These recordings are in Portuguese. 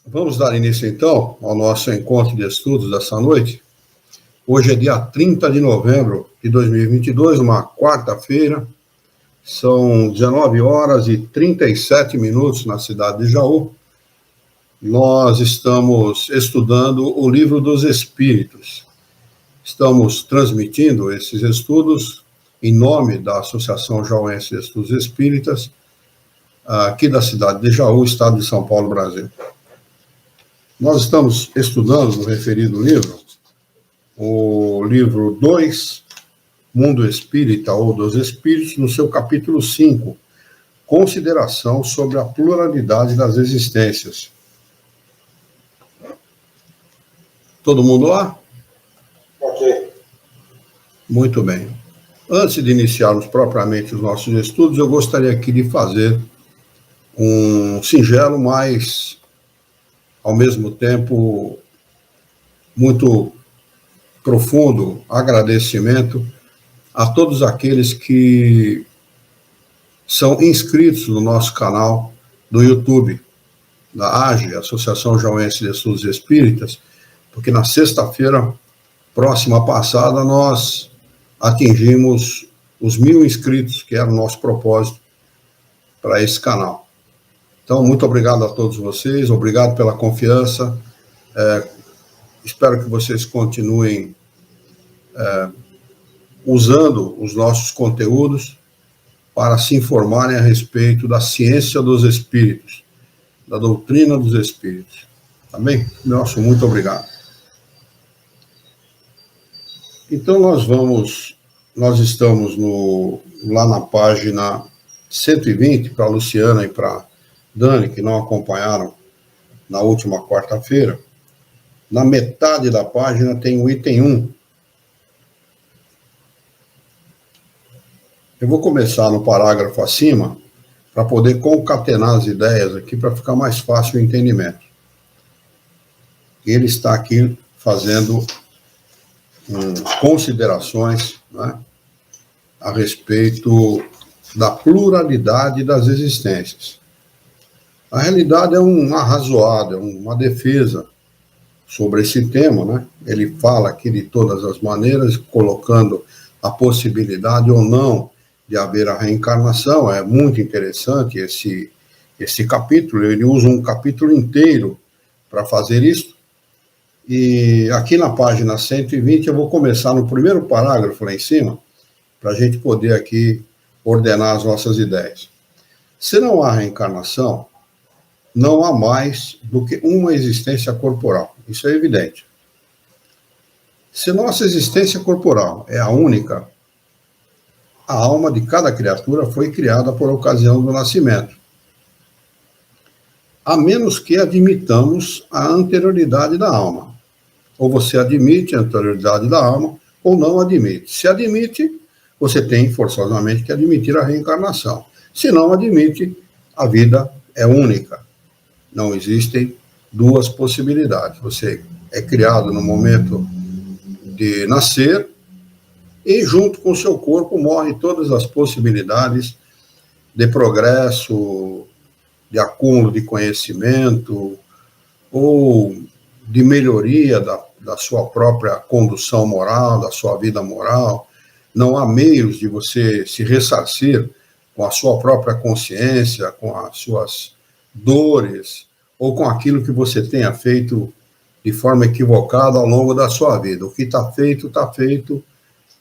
Vamos dar início, então, ao nosso encontro de estudos dessa noite. Hoje é dia 30 de novembro de 2022, uma quarta-feira. São 19 horas e 37 minutos na cidade de Jaú. Nós estamos estudando o Livro dos Espíritos. Estamos transmitindo esses estudos em nome da Associação Jauense de Estudos Espíritas, aqui da cidade de Jaú, estado de São Paulo, Brasil. Nós estamos estudando no referido livro, o livro 2, Mundo Espírita ou dos Espíritos, no seu capítulo 5, Consideração sobre a pluralidade das existências. Todo mundo lá? Ok. Muito bem. Antes de iniciarmos propriamente os nossos estudos, eu gostaria aqui de fazer um singelo, mas, ao mesmo tempo, muito profundo agradecimento a todos aqueles que são inscritos no nosso canal do YouTube, da AGE, Associação Jauense de Estudos Espíritas, porque na sexta-feira próxima passada nós atingimos os 1000 inscritos, que era o nosso propósito para esse canal. Então, muito obrigado a todos vocês, obrigado pela confiança. Espero que vocês continuem usando os nossos conteúdos para se informarem a respeito da ciência dos espíritos, da doutrina dos espíritos. Tá bem? Nosso muito obrigado. Então, nós estamos lá na página 120, para a Luciana e para a Dani, que não acompanharam na última quarta-feira. Na metade da página tem o item 1. Eu vou começar no parágrafo acima, para poder concatenar as ideias aqui, para ficar mais fácil o entendimento. Ele está aqui fazendo considerações, né, a respeito da pluralidade das existências. A realidade é um arrazoado, é uma defesa sobre esse tema, né? Ele fala aqui de todas as maneiras, colocando a possibilidade ou não de haver a reencarnação. É muito interessante esse capítulo, ele usa um capítulo inteiro para fazer isso. E aqui na página 120 eu vou começar no primeiro parágrafo lá em cima, para a gente poder aqui ordenar as nossas ideias. Se não há reencarnação, não há mais do que uma existência corporal. Isso é evidente. Se nossa existência corporal é a única, a alma de cada criatura foi criada por ocasião do nascimento. A menos que admitamos a anterioridade da alma. Ou você admite a anterioridade da alma, ou não admite. Se admite, você tem forçosamente que admitir a reencarnação. Se não admite, a vida é única. Não existem duas possibilidades. Você é criado no momento de nascer e, junto com o seu corpo, morrem todas as possibilidades de progresso, de acúmulo de conhecimento ou de melhoria da sua própria condução moral, da sua vida moral. Não há meios de você se ressarcir com a sua própria consciência, com as suas dores, ou com aquilo que você tenha feito de forma equivocada ao longo da sua vida. O que está feito,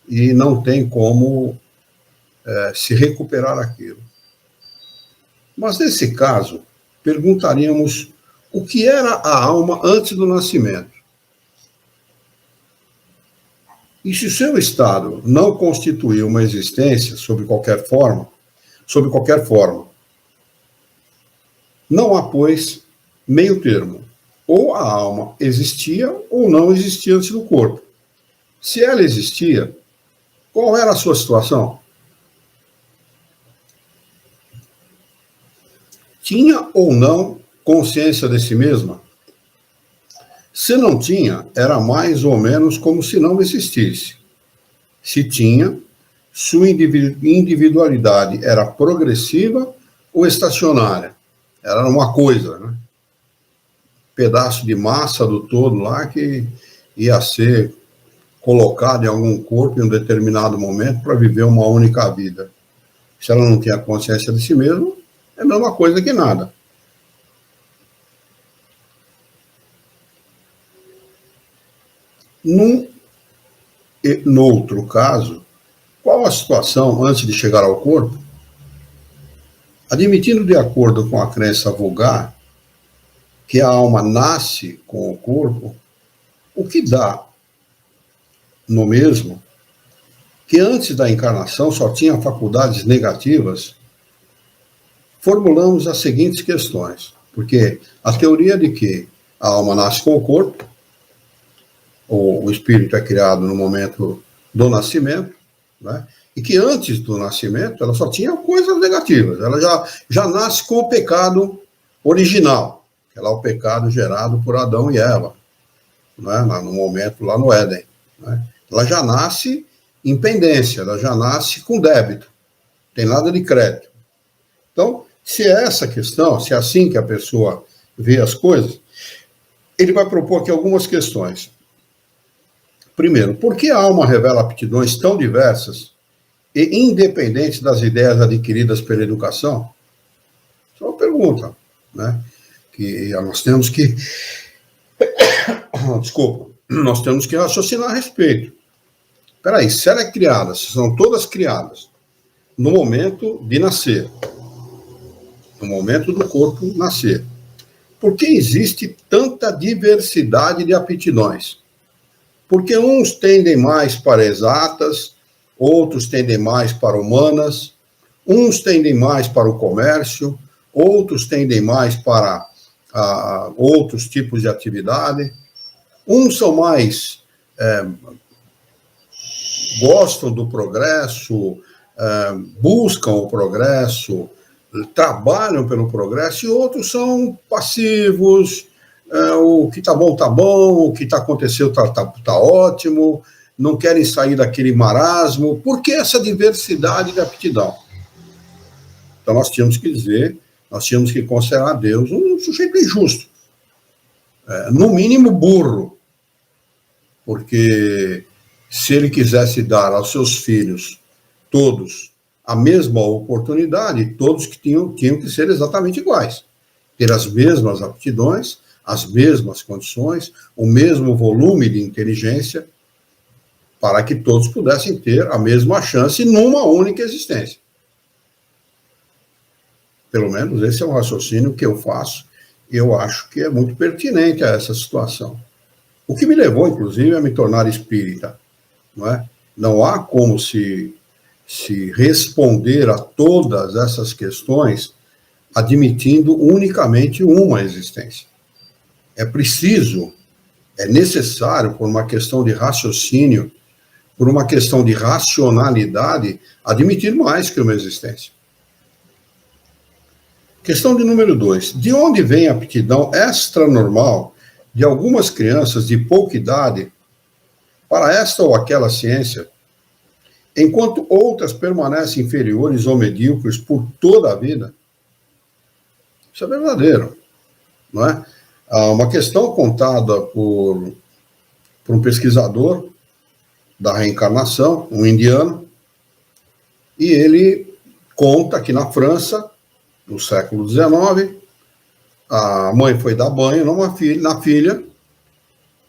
e não tem como se recuperar aquilo. Mas, nesse caso, perguntaríamos o que era a alma antes do nascimento. E se o seu estado não constituiu uma existência sob qualquer forma, não há, pois, meio termo. Ou a alma existia ou não existia antes do corpo. Se ela existia, qual era a sua situação? Tinha ou não consciência de si mesma? Se não tinha, era mais ou menos como se não existisse. Se tinha, sua individualidade era progressiva ou estacionária? Era uma coisa, né? pedaço de massa do todo lá que ia ser colocado em algum corpo em um determinado momento para viver uma única vida. Se ela não tem a consciência de si mesma, é a mesma coisa que nada. No outro caso, qual a situação antes de chegar ao corpo? Admitindo de acordo com a crença vulgar que a alma nasce com o corpo, o que dá no mesmo que antes da encarnação só tinha faculdades negativas, formulamos as seguintes questões. Porque a teoria de que a alma nasce com o corpo, ou o espírito é criado no momento do nascimento, né? E que antes do nascimento ela só tinha coisas negativas, ela já nasce com o pecado original, que é lá o pecado gerado por Adão e Eva, né? No momento lá no Éden. Né? Ela já nasce em pendência, ela já nasce com débito, não tem nada de crédito. Então, se é essa questão, se é assim que a pessoa vê as coisas, ele vai propor aqui algumas questões. Primeiro, por que a alma revela aptidões tão diversas e independentes das ideias adquiridas pela educação? Isso é uma pergunta, né? Que nós temos que... Desculpa, nós temos que raciocinar a respeito. Espera aí, se ela é criada, se são todas criadas no momento de nascer, no momento do corpo nascer, por que existe tanta diversidade de aptidões? Porque uns tendem mais para exatas, outros tendem mais para humanas, uns tendem mais para o comércio, outros tendem mais para outros tipos de atividade. Uns são mais... gostam do progresso, buscam o progresso, trabalham pelo progresso, e outros são passivos, o que está bom, o que está acontecendo tá ótimo, não querem sair daquele marasmo. Por que essa diversidade de aptidão? Então nós tínhamos que dizer, nós tínhamos que considerar Deus um sujeito injusto, no mínimo burro, porque se ele quisesse dar aos seus filhos, todos, a mesma oportunidade, todos que tinham que ser exatamente iguais, ter as mesmas aptidões, as mesmas condições, o mesmo volume de inteligência, para que todos pudessem ter a mesma chance numa única existência. Pelo menos esse é um raciocínio que eu faço, e eu acho que é muito pertinente a essa situação. O que me levou, inclusive, a me tornar espírita. Não é? Não há como se responder a todas essas questões admitindo unicamente uma existência. É preciso, é necessário, por uma questão de raciocínio, por uma questão de racionalidade, admitir mais que uma existência. Questão de número 2. De onde vem a aptidão extranormal de algumas crianças de pouca idade para esta ou aquela ciência, enquanto outras permanecem inferiores ou medíocres por toda a vida? Isso é verdadeiro, não é? Há uma questão contada por um pesquisador da reencarnação, um indiano, e ele conta que na França, no século XIX, a mãe foi dar banho na filha,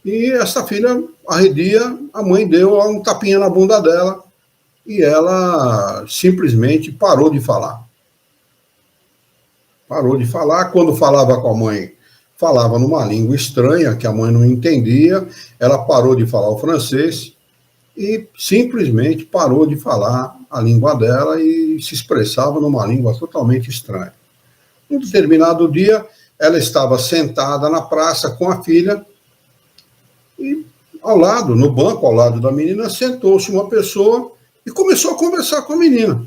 e essa filha arredia, a mãe deu um tapinha na bunda dela, e ela simplesmente parou de falar. Parou de falar. Quando falava com a mãe, falava numa língua estranha, que a mãe não entendia. Ela parou de falar o francês e simplesmente parou de falar a língua dela e se expressava numa língua totalmente estranha. Um determinado dia, ela estava sentada na praça com a filha e ao lado, no banco, ao lado da menina, sentou-se uma pessoa e começou a conversar com a menina.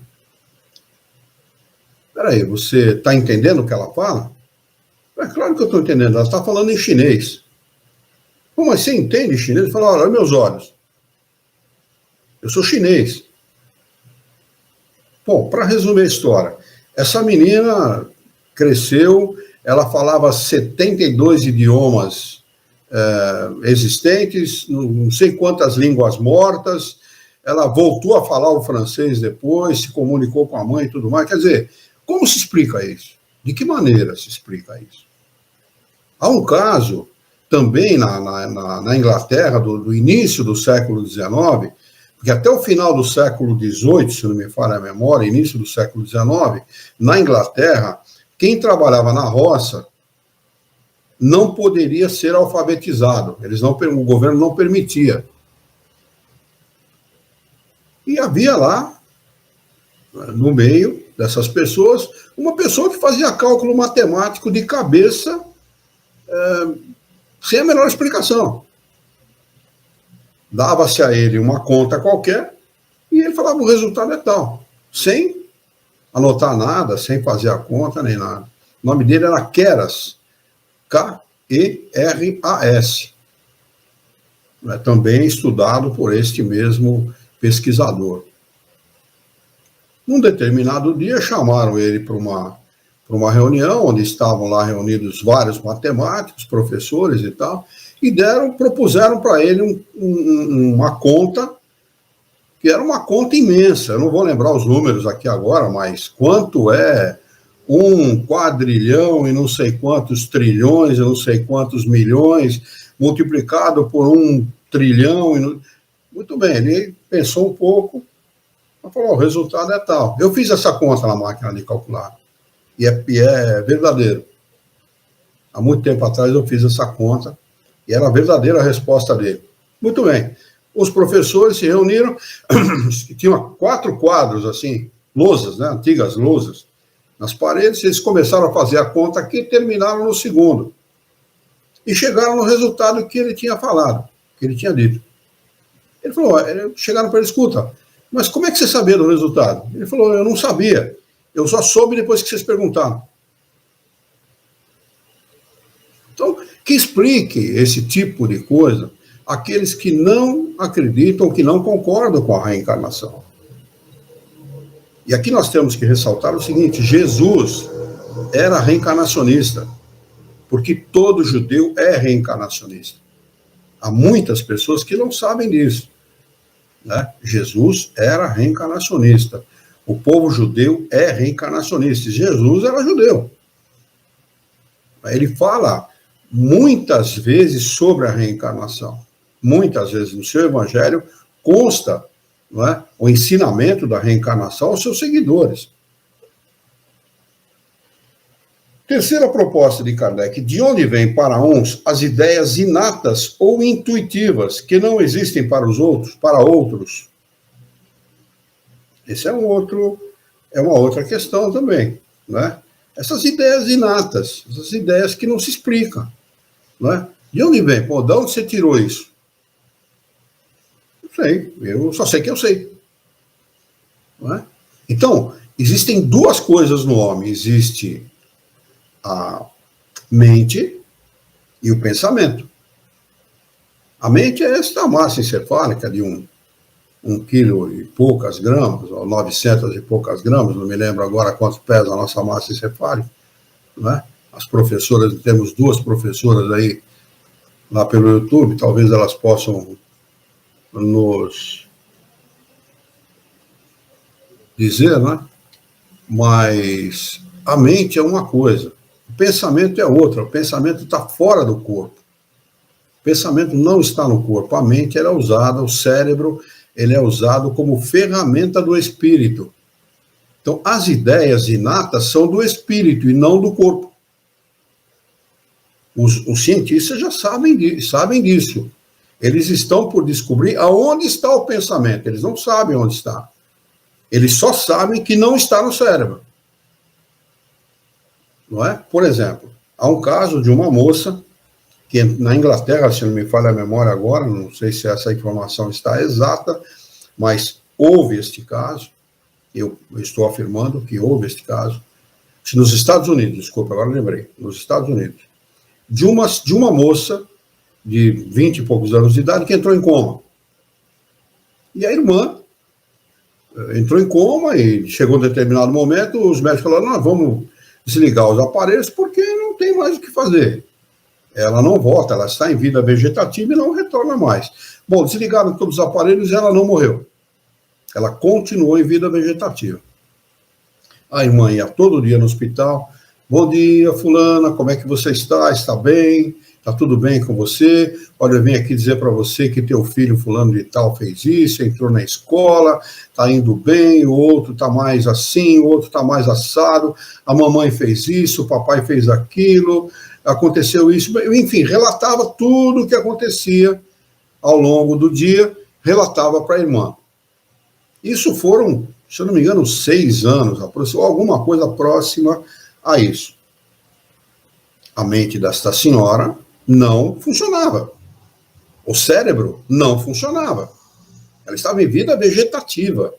Peraí, você está entendendo o que ela fala? É claro que eu estou entendendo, ela está falando em chinês. Como assim, você entende chinês? Ele falou, olha meus olhos. Eu sou chinês. Bom, para resumir a história, essa menina cresceu, ela falava 72 idiomas existentes, não sei quantas línguas mortas, ela voltou a falar o francês depois, se comunicou com a mãe e tudo mais. Quer dizer, como se explica isso? De que maneira se explica isso? Há um caso também na Inglaterra, do início do século XIX, porque até o final do século XVIII, se não me falha a memória, início do século XIX, na Inglaterra, quem trabalhava na roça não poderia ser alfabetizado. O governo não permitia. E havia lá, no meio dessas pessoas, uma pessoa que fazia cálculo matemático de cabeça, sem a menor explicação. Dava-se a ele uma conta qualquer e ele falava: o resultado é tal, sem anotar nada, sem fazer a conta nem nada. O nome dele era Keras, K-E-R-A-S. Também estudado por este mesmo pesquisador. Num determinado dia, chamaram ele para uma reunião, onde estavam lá reunidos vários matemáticos, professores e tal, e propuseram para ele uma conta, que era uma conta imensa. Eu não vou lembrar os números aqui agora, mas quanto é 1 quadrilhão e não sei quantos trilhões e não sei quantos milhões, multiplicado por 1 trilhão. Muito bem, ele pensou um pouco, falou: o resultado é tal. Eu fiz essa conta na máquina de calcular, e é verdadeiro. Há muito tempo atrás eu fiz essa conta, e era a verdadeira resposta dele. Muito bem. Os professores se reuniram, tinham 4 quadros, assim, lousas, né, antigas lousas, nas paredes. Eles começaram a fazer a conta aqui e terminaram no segundo. E chegaram no resultado que ele tinha falado, que ele tinha dito. Ele falou, chegaram para ele: escuta, mas como é que você sabia do resultado? Ele falou: eu não sabia, eu só soube depois que vocês perguntaram. Então, que explique esse tipo de coisa aqueles que não acreditam, que não concordam com a reencarnação. E aqui nós temos que ressaltar o seguinte: Jesus era reencarnacionista, porque todo judeu é reencarnacionista. Há muitas pessoas que não sabem disso, né? Jesus era reencarnacionista. O povo judeu é reencarnacionista. Jesus era judeu. Ele fala muitas vezes sobre a reencarnação. Muitas vezes no seu evangelho consta, não é, o ensinamento da reencarnação aos seus seguidores. Terceira proposta de Kardec: de onde vêm para uns as ideias inatas ou intuitivas que não existem para outros? Esse é uma outra questão também, né? Essas ideias inatas, essas ideias que não se explicam, né? De onde vem? Pô, de onde você tirou isso? Não sei, eu só sei que eu sei, não é? Então, existem duas coisas no homem: existe a mente e o pensamento. A mente é esta massa encefálica de 1 quilo e poucas gramas, ou 900 e poucas gramas, não me lembro agora quanto pesa a nossa massa encefálica, né? As professoras, temos 2 professoras aí lá pelo YouTube, talvez elas possam nos dizer, né? Mas a mente é uma coisa, o pensamento é outra. O pensamento está fora do corpo. O pensamento não está no corpo. A mente ela é usada, o cérebro ele é usado como ferramenta do espírito. Então, as ideias inatas são do espírito e não do corpo. Os cientistas já sabem disso. Eles estão por descobrir aonde está o pensamento. Eles não sabem onde está. Eles só sabem que não está no cérebro. Não é? Por exemplo, há um caso de uma moça que na Inglaterra, se não me falha a memória agora, não sei se essa informação está exata, mas houve este caso, eu estou afirmando que houve este caso, nos Estados Unidos, desculpa, agora lembrei, nos Estados Unidos, de uma moça de 20 e poucos anos de idade que entrou em coma. E a irmã entrou em coma e chegou um determinado momento, os médicos falaram: não, desligar os aparelhos porque não tem mais o que fazer. Ela não volta, ela está em vida vegetativa e não retorna mais. Bom, desligaram todos os aparelhos e ela não morreu. Ela continuou em vida vegetativa. A irmã ia todo dia no hospital. Bom dia, fulana, como é que você está? Está bem? Está tudo bem com você? Olha, eu vim aqui dizer para você que teu filho fulano de tal fez isso, entrou na escola, está indo bem, o outro está mais assim, o outro está mais assado, a mamãe fez isso, o papai fez aquilo, aconteceu isso, enfim, relatava tudo o que acontecia ao longo do dia, relatava para a irmã. Isso foram, se eu não me engano, 6 anos, alguma coisa próxima a isso. A mente desta senhora não funcionava. O cérebro não funcionava. Ela estava em vida vegetativa.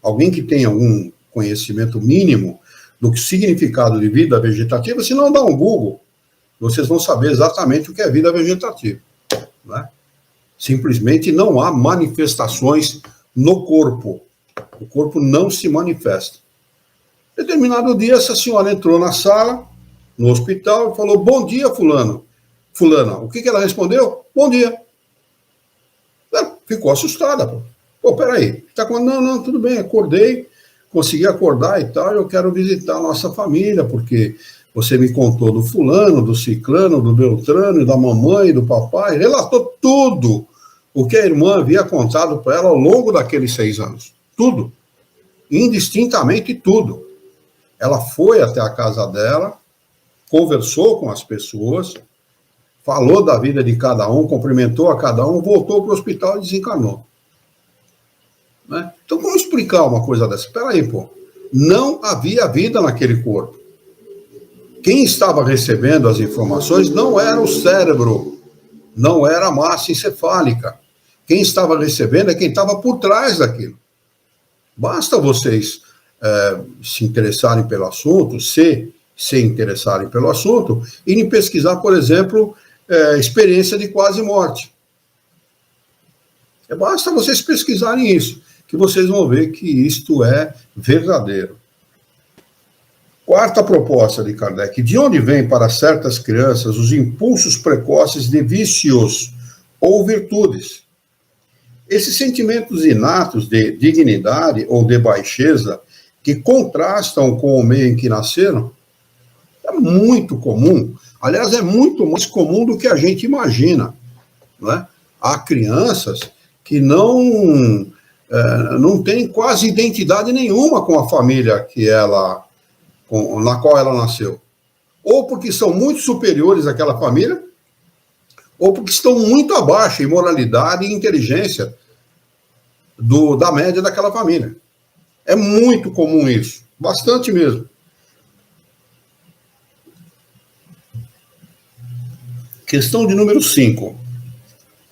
Alguém que tem algum conhecimento mínimo do significado de vida vegetativa, se não dá um Google, vocês vão saber exatamente o que é vida vegetativa. Né? Simplesmente não há manifestações no corpo. O corpo não se manifesta. Determinado dia, essa senhora entrou na sala, no hospital, e falou, bom dia, fulano. Fulana, o que ela respondeu? Bom dia. Ela ficou assustada. Pô, peraí. Não, tudo bem, acordei, consegui acordar e tal, eu quero visitar a nossa família, porque você me contou do fulano, do ciclano, do beltrano, da mamãe, do papai, relatou tudo o que a irmã havia contado para ela ao longo daqueles 6 anos. Tudo. Indistintamente tudo. Ela foi até a casa dela, conversou com as pessoas, falou da vida de cada um, cumprimentou a cada um, voltou para o hospital e desencarnou. Né? Então, como explicar uma coisa dessa? Espera aí, pô. Não havia vida naquele corpo. Quem estava recebendo as informações não era o cérebro, não era a massa encefálica. Quem estava recebendo é quem estava por trás daquilo. Basta vocês se interessarem pelo assunto, se interessarem pelo assunto, e pesquisar, por exemplo, experiência de quase morte. Basta vocês pesquisarem isso, que vocês vão ver que isto é verdadeiro. Quarta proposta de Kardec. De onde vêm para certas crianças os impulsos precoces de vícios ou virtudes? Esses sentimentos inatos de dignidade ou de baixeza que contrastam com o meio em que nasceram é muito comum. Aliás, é muito mais comum do que a gente imagina. Não é? Há crianças que não têm quase identidade nenhuma com a família na qual ela nasceu. Ou porque são muito superiores àquela família, ou porque estão muito abaixo em moralidade e inteligência da média daquela família. É muito comum isso, bastante mesmo. Questão de número 5.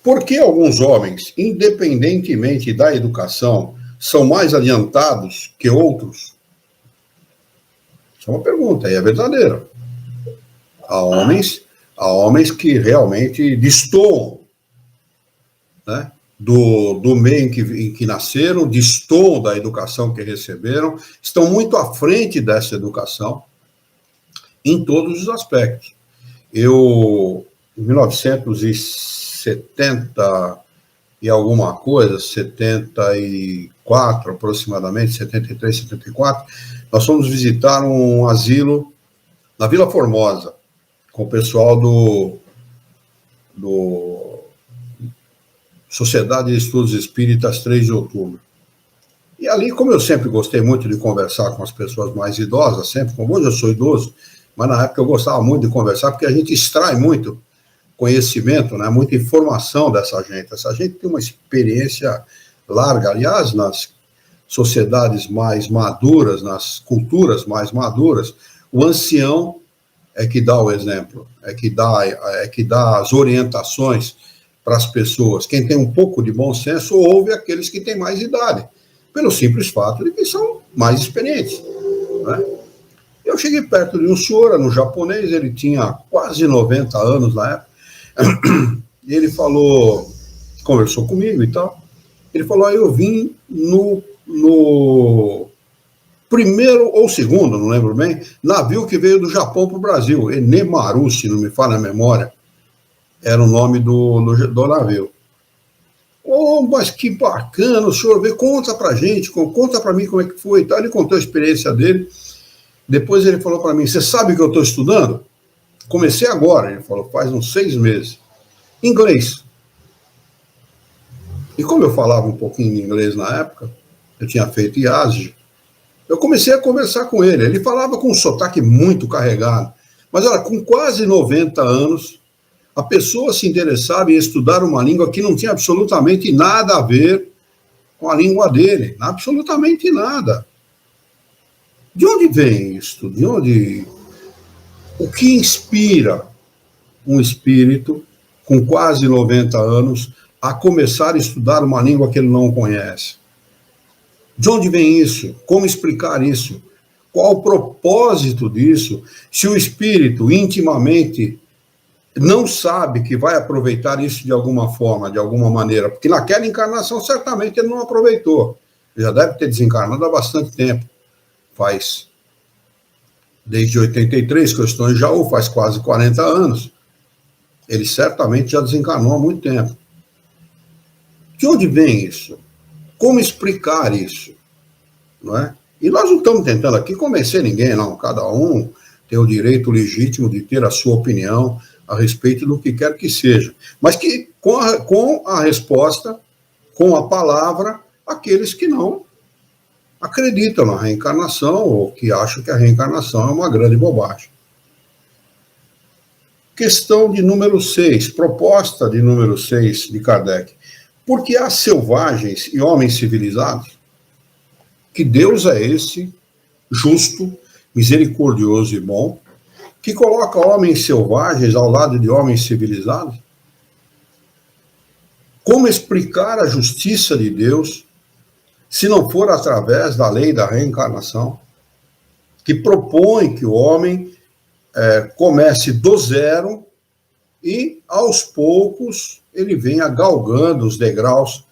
Por que alguns homens, independentemente da educação, são mais adiantados que outros? Isso é uma pergunta, e é verdadeira. Há homens que realmente destoam, né, do meio em que nasceram, destoam da educação que receberam, estão muito à frente dessa educação em todos os aspectos. Eu, em 1970 e alguma coisa, 74 aproximadamente, 73, 74, nós fomos visitar um asilo na Vila Formosa, com o pessoal do Sociedade de Estudos Espíritas 3 de Outubro. E ali, como eu sempre gostei muito de conversar com as pessoas mais idosas, sempre, como hoje eu sou idoso, mas na época eu gostava muito de conversar, porque a gente extrai muito conhecimento, né, muita informação dessa gente. Essa gente tem uma experiência larga. Aliás, nas sociedades mais maduras, nas culturas mais maduras, o ancião é que dá o exemplo, é que dá as orientações para as pessoas. Quem tem um pouco de bom senso ouve aqueles que têm mais idade, pelo simples fato de que são mais experientes. Né? Eu cheguei perto de um senhor, era um japonês, ele tinha quase 90 anos na época, e ele falou, conversou comigo e tal, ele falou, eu vim no primeiro ou segundo, não lembro bem, navio que veio do Japão para o Brasil, Enemaru, se não me falha a memória, era o nome do navio. Oh, mas que bacana, o senhor vê, conta pra gente, conta pra mim como é que foi e tal. Ele contou a experiência dele. Depois ele falou para mim, você sabe o que eu estou estudando? Comecei agora, ele falou, faz uns 6 meses. Inglês. E como eu falava um pouquinho de inglês na época, eu tinha feito IASG, eu comecei a conversar com ele. Ele falava com um sotaque muito carregado. Mas olha, com quase 90 anos, a pessoa se interessava em estudar uma língua que não tinha absolutamente nada a ver com a língua dele. Absolutamente nada. De onde vem isso? De onde? O que inspira um espírito com quase 90 anos a começar a estudar uma língua que ele não conhece? De onde vem isso? Como explicar isso? Qual o propósito disso? Se o espírito intimamente não sabe que vai aproveitar isso de alguma forma, de alguma maneira, porque naquela encarnação certamente ele não aproveitou. Ele já deve ter desencarnado há bastante tempo. Faz desde 83 que eu estou em Jaú, faz quase 40 anos. Ele certamente já desencarnou há muito tempo. De onde vem isso? Como explicar isso? Não é? E nós não estamos tentando aqui convencer ninguém, não. Cada um tem o direito legítimo de ter a sua opinião a respeito do que quer que seja. Mas que com a resposta, com a palavra, aqueles que não acreditam na reencarnação ou que acham que a reencarnação é uma grande bobagem. Questão de número 6, proposta de número 6 de Kardec. Porque há selvagens e homens civilizados? Que Deus é esse, justo, misericordioso e bom, que coloca homens selvagens ao lado de homens civilizados? Como explicar a justiça de Deus se não for através da lei da reencarnação, que propõe que o homem comece do zero e, aos poucos, ele venha galgando os degraus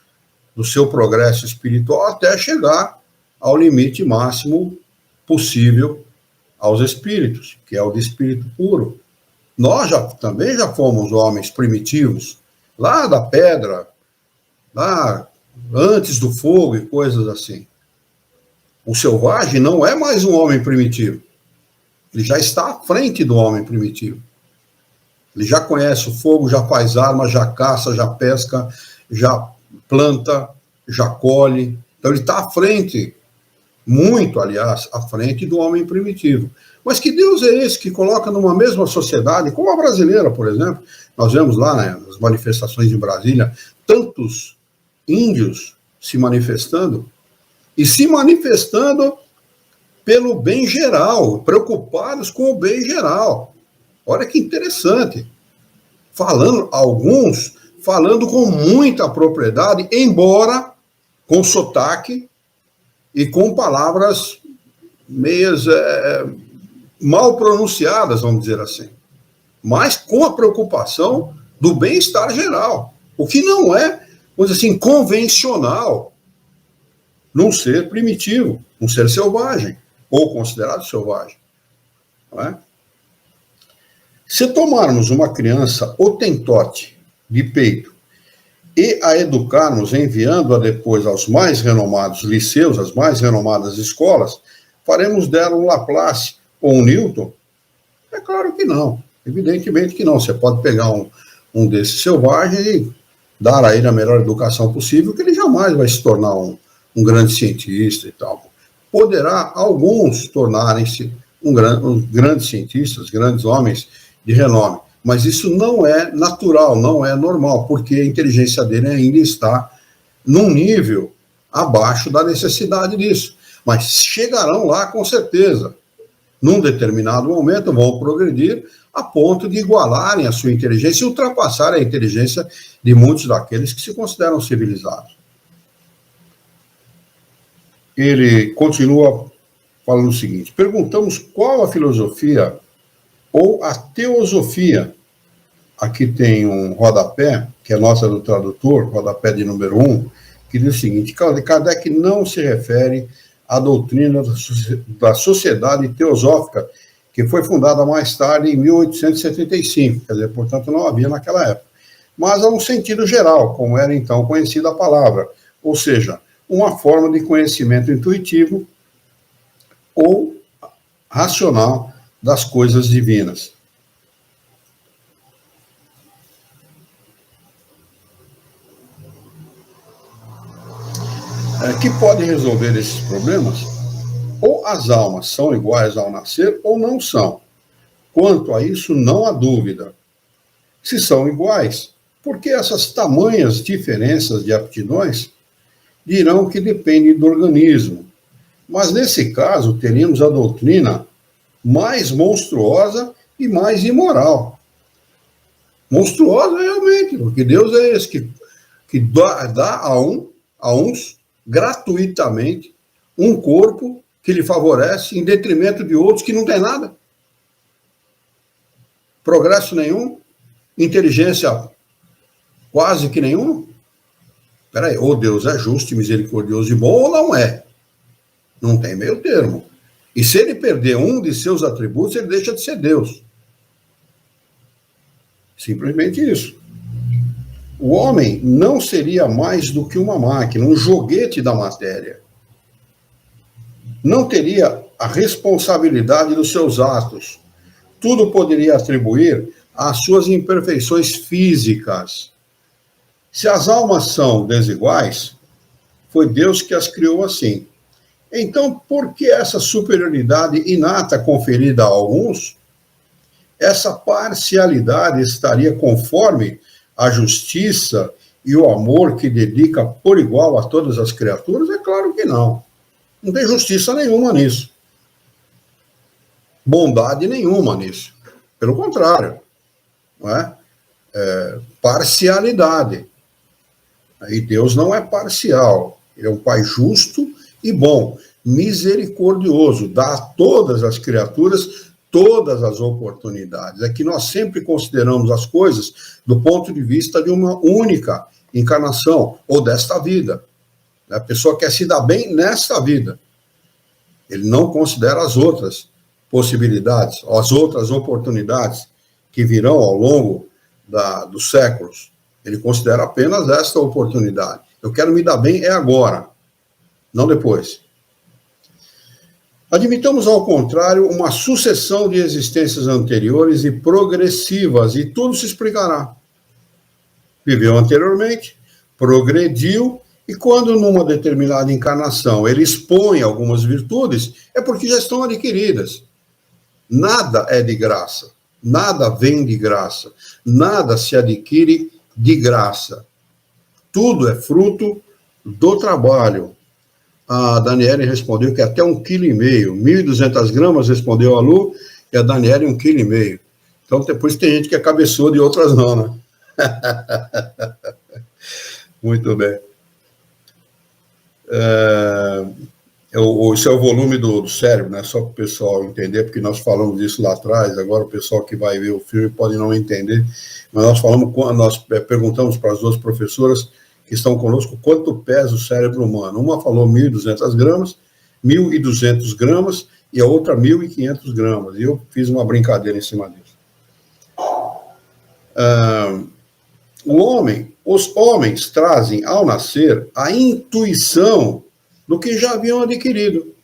do seu progresso espiritual até chegar ao limite máximo possível aos espíritos, que é o de espírito puro. Nós também já fomos homens primitivos, lá da pedra, lá antes do fogo e coisas assim. O selvagem não é mais um homem primitivo. Ele já está à frente do homem primitivo. Ele já conhece o fogo, já faz arma, já caça, já pesca, já planta, já colhe. Então ele está à frente, muito, aliás, à frente do homem primitivo. Mas que Deus é esse que coloca numa mesma sociedade, como a brasileira, por exemplo? Nós vemos lá, né, nas manifestações de Brasília, tantos índios se manifestando, e se manifestando pelo bem geral, preocupados com o bem geral. Olha que interessante. Alguns falando com muita propriedade, embora com sotaque e com palavras meias mal pronunciadas, vamos dizer assim, mas com a preocupação do bem-estar geral, o que não é, vamos dizer assim, convencional num ser primitivo, um ser selvagem, ou considerado selvagem. Não é? Se tomarmos uma criança hotentote de peito e a educarmos enviando-a depois aos mais renomados liceus, às mais renomadas escolas, faremos dela um Laplace ou um Newton? É claro que não. Evidentemente que não. Você pode pegar um desses selvagens e dar a ele a melhor educação possível, que ele jamais vai se tornar um grande cientista e tal. Poderá alguns tornarem-se grandes cientistas, grandes homens de renome, mas isso não é natural, não é normal, porque a inteligência dele ainda está num nível abaixo da necessidade disso. Mas chegarão lá com certeza. Num determinado momento vão progredir a ponto de igualarem a sua inteligência e ultrapassarem a inteligência de muitos daqueles que se consideram civilizados. Ele continua falando o seguinte: perguntamos qual a filosofia ou a teosofia. Aqui tem um rodapé, que é nota do tradutor, rodapé de número 1, que diz o seguinte: Kardec não se refere a doutrina da Sociedade Teosófica, que foi fundada mais tarde, em 1875, quer dizer, portanto, não havia naquela época. Mas há um sentido geral, como era então conhecida a palavra, ou seja, uma forma de conhecimento intuitivo ou racional das coisas divinas. Que pode resolver esses problemas? Ou as almas são iguais ao nascer, ou não são. Quanto a isso, não há dúvida. Se são iguais, por que essas tamanhas diferenças de aptidões? Dirão que depende do organismo. Mas, nesse caso, teríamos a doutrina mais monstruosa e mais imoral. Monstruosa, realmente, porque Deus é esse que dá a uns gratuitamente um corpo que lhe favorece em detrimento de outros que não tem nada. Progresso nenhum, inteligência quase que nenhuma. Peraí, ou Deus é justo, misericordioso e bom, ou não é. Não tem meio termo. E se ele perder um de seus atributos, ele deixa de ser Deus. Simplesmente isso. O homem não seria mais do que uma máquina, um joguete da matéria. Não teria a responsabilidade dos seus atos. Tudo poderia atribuir às suas imperfeições físicas. Se as almas são desiguais, foi Deus que as criou assim. Então, por que essa superioridade inata conferida a alguns? Essa parcialidade estaria conforme a justiça e o amor que dedica por igual a todas as criaturas? É claro que não. Não tem justiça nenhuma nisso. Bondade nenhuma nisso. Pelo contrário. Não é? Parcialidade. E Deus não é parcial. Ele é um Pai justo e bom, misericordioso, dá a todas as criaturas todas as oportunidades. É que nós sempre consideramos as coisas do ponto de vista de uma única encarnação, ou desta vida. A pessoa quer se dar bem nesta vida. Ele não considera as outras possibilidades, as outras oportunidades que virão ao longo dos séculos. Ele considera apenas esta oportunidade. Eu quero me dar bem agora, não depois. Admitamos, ao contrário, uma sucessão de existências anteriores e progressivas, e tudo se explicará. Viveu anteriormente, progrediu, e quando numa determinada encarnação ele expõe algumas virtudes, é porque já estão adquiridas. Nada é de graça, nada vem de graça, nada se adquire de graça. Tudo é fruto do trabalho. A Daniele respondeu que até 1,5 kg, 1.200 gramas, respondeu a Lu, e a Daniele 1,5 kg. Então, depois tem gente que é cabeçuda e outras não, né? Muito bem. Esse é o volume do cérebro, né? Só para o pessoal entender, porque nós falamos disso lá atrás, agora o pessoal que vai ver o filme pode não entender, mas nós perguntamos para as duas professoras que estão conosco quanto pesa o cérebro humano. Uma falou 1.200 gramas, 1.200 gramas, e a outra 1.500 gramas. E eu fiz uma brincadeira em cima disso. Os homens trazem ao nascer a intuição do que já haviam adquirido.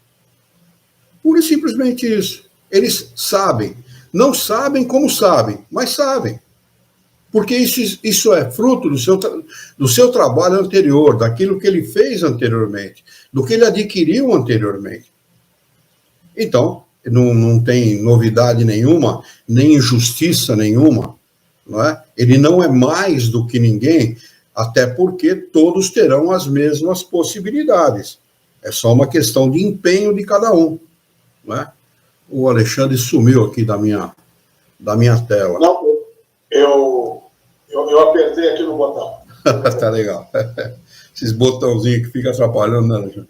Pura e simplesmente isso. Eles sabem. Não sabem como sabem, mas sabem. Porque isso é fruto do seu trabalho anterior, daquilo que ele fez anteriormente, do que ele adquiriu anteriormente. Então, não tem novidade nenhuma, nem injustiça nenhuma. Não é? Ele não é mais do que ninguém, até porque todos terão as mesmas possibilidades. É só uma questão de empenho de cada um. Não é? O Alexandre sumiu aqui da minha tela. Não, eu apertei aqui no botão. Tá legal. Esses botãozinhos que ficam atrapalhando, né, Alexandre?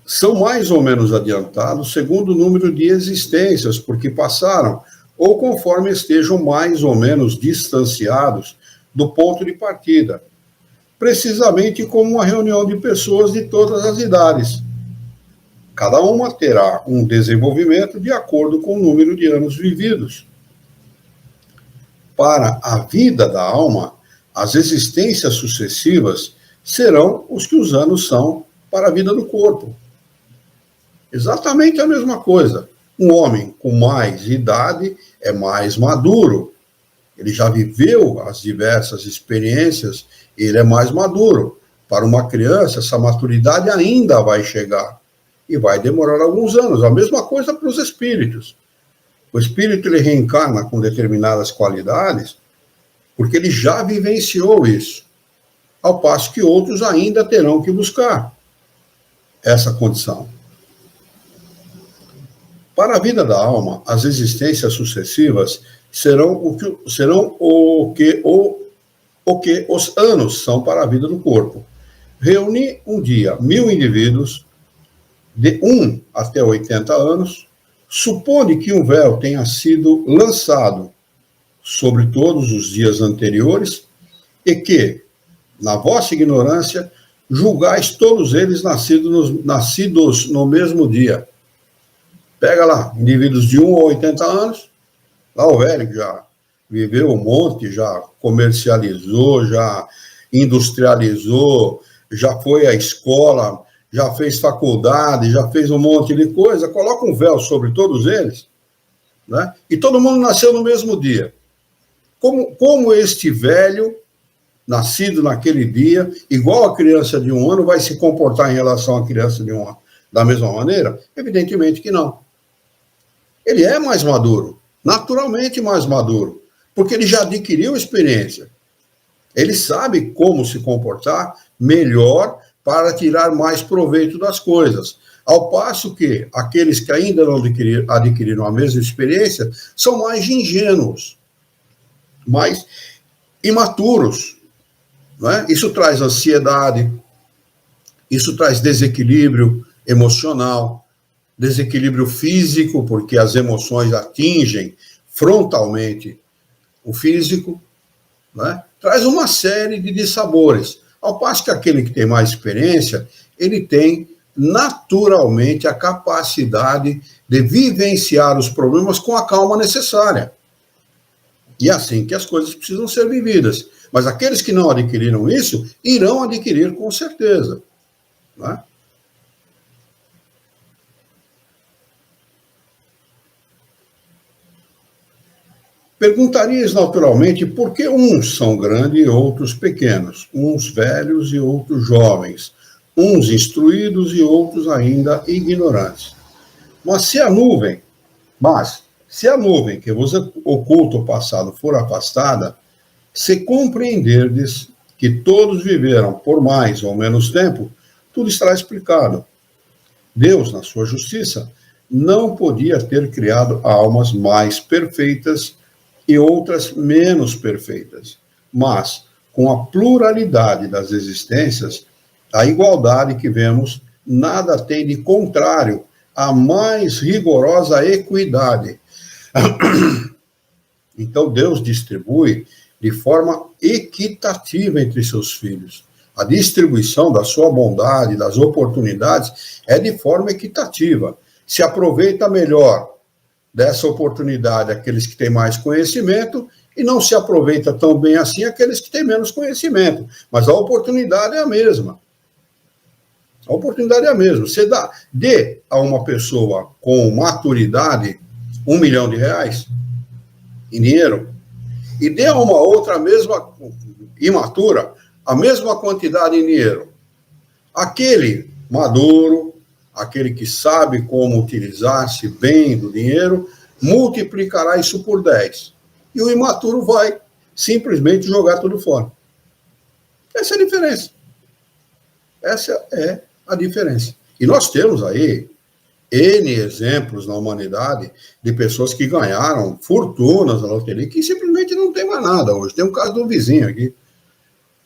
São mais ou menos adiantados segundo o número de existências, porque passaram, ou conforme estejam mais ou menos distanciados do ponto de partida. precisamente como uma reunião de pessoas de todas as idades. Cada uma terá um desenvolvimento de acordo com o número de anos vividos. Para a vida da alma, as existências sucessivas serão os que os anos são para a vida do corpo. Exatamente a mesma coisa. Um homem com mais idade é mais maduro. Ele já viveu as diversas experiências, ele é mais maduro. Para uma criança, essa maturidade ainda vai chegar e vai demorar alguns anos. A mesma coisa para os espíritos. O espírito ele reencarna com determinadas qualidades porque ele já vivenciou isso, ao passo que outros ainda terão que buscar essa condição. Para a vida da alma, as existências sucessivas serão o que os anos são para a vida do corpo. Reunir um dia 1000 indivíduos, de 1 até 80 anos, supõe que um véu tenha sido lançado sobre todos os dias anteriores e que, na vossa ignorância, julgais todos eles nascidos no mesmo dia. Pega lá, indivíduos de 1 a 80 anos, lá o velho que já viveu um monte, já comercializou, já industrializou, já foi à escola, já fez faculdade, já fez um monte de coisa, coloca um véu sobre todos eles, né? E todo mundo nasceu no mesmo dia. Como este velho, nascido naquele dia, igual a criança de 1 ano, vai se comportar em relação à criança de 1 ano da mesma maneira? Evidentemente que não. Ele é mais maduro, naturalmente mais maduro, porque ele já adquiriu experiência. Ele sabe como se comportar melhor para tirar mais proveito das coisas. Ao passo que aqueles que ainda não adquiriram a mesma experiência são mais ingênuos, mais imaturos. Não é? Isso traz ansiedade, isso traz desequilíbrio emocional, desequilíbrio físico, porque as emoções atingem frontalmente o físico, né? Traz uma série de dissabores. Ao passo que aquele que tem mais experiência, ele tem naturalmente a capacidade de vivenciar os problemas com a calma necessária. E é assim que as coisas precisam ser vividas. Mas aqueles que não adquiriram isso, irão adquirir com certeza. Né? Perguntarias naturalmente por que uns são grandes e outros pequenos, uns velhos e outros jovens, uns instruídos e outros ainda ignorantes. Mas se a nuvem que vos oculta o passado for afastada, se compreenderdes que todos viveram por mais ou menos tempo, tudo estará explicado. Deus, na sua justiça, não podia ter criado almas mais perfeitas e outras menos perfeitas, mas, com a pluralidade das existências, a igualdade que vemos nada tem de contrário à mais rigorosa equidade. Então, Deus distribui de forma equitativa entre seus filhos. A distribuição da sua bondade, das oportunidades, é de forma equitativa. Se aproveita melhor dessa oportunidade aqueles que têm mais conhecimento e não se aproveita tão bem assim aqueles que têm menos conhecimento. Mas a oportunidade é a mesma. A oportunidade é a mesma. Você dê a uma pessoa com maturidade R$1 milhão em dinheiro e dê a uma outra mesma imatura a mesma quantidade em dinheiro. Aquele maduro, aquele que sabe como utilizar-se bem do dinheiro, multiplicará isso por 10. E o imaturo vai simplesmente jogar tudo fora. Essa é a diferença. Essa é a diferença. E nós temos aí N exemplos na humanidade de pessoas que ganharam fortunas na loteria que simplesmente não tem mais nada hoje. Tem um caso de um vizinho aqui,